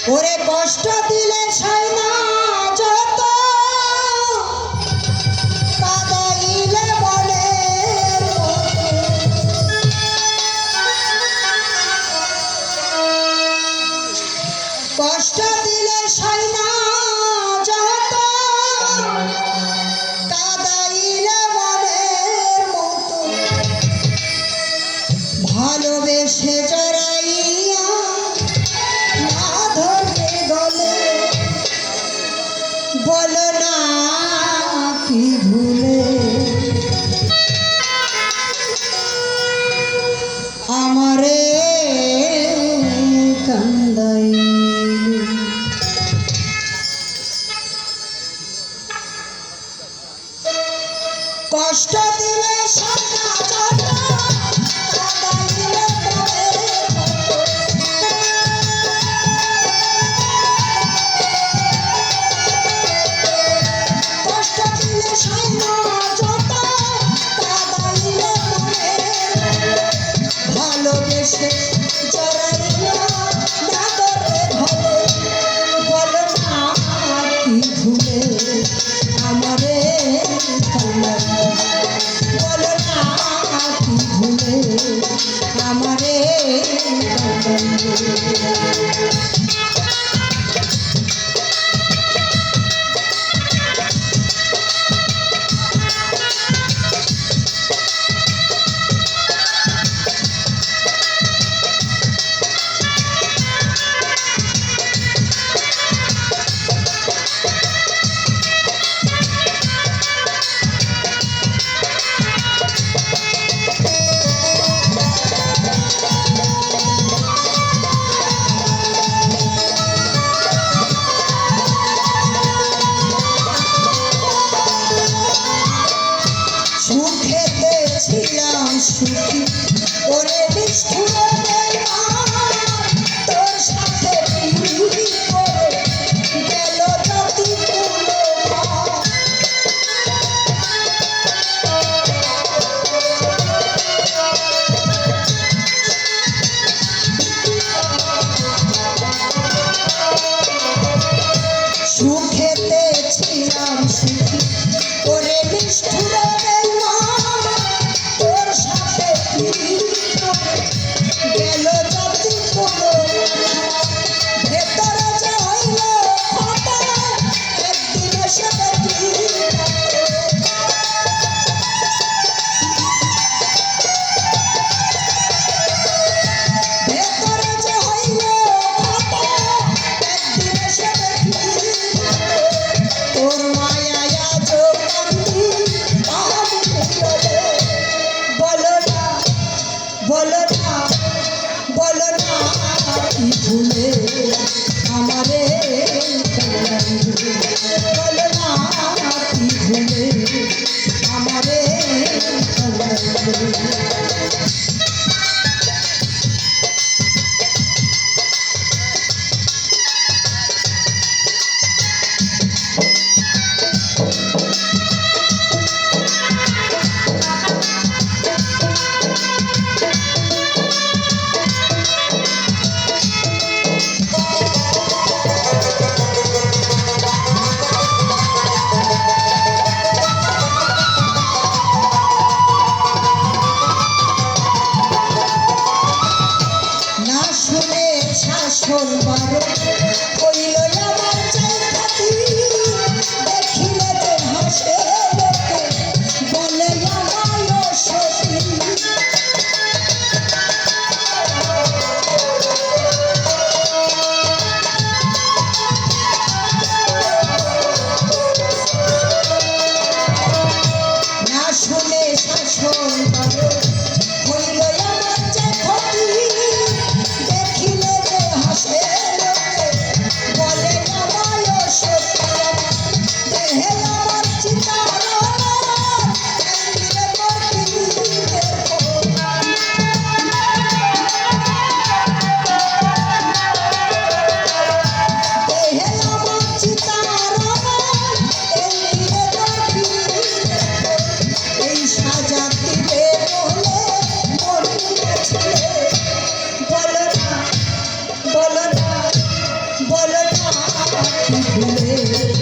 ওরে কষ্ট দিলে সাই না যত কাঁদাইলে বলে কষ্ট দিলে সাই না যত কাঁদাইলে মনের মতো ভালোবেসে জড়াইয়া না ধরে গলে বলো না কি ভুলে আমারে কান্দাইলি। কষ্ট দিলে সাদা যত কাঁদাইলে কষ্ট দিলে সাইনা যত কাঁদাইলে ভালোবেসে জড়াইয়া না করে ভালো বলো না কি ভুলে আমারে কান্দাইলি। বলো না কি ভুলে আমারে কান্দাইলি। সুখেতে ছিলাম সুখী ওরে নিষ্ঠুর বেঈমান তোর সাথে পিড়ি করে গেল যতি সুখেতে ছিলাম সুখী ওরে নিষ্ঠুর গেল যতি কোনো ভেতরে যে হইল ক্ষত একদিন সে ভেতরে যে হইল ক্ষত একদিন সে তোর মায়া আজ কান্দি বলো না বলো না বলো না কি ভুলে আমারে কান্দাইলি। বলো না কি ভুলে আমারে কান্দাইলি। কি ভুলে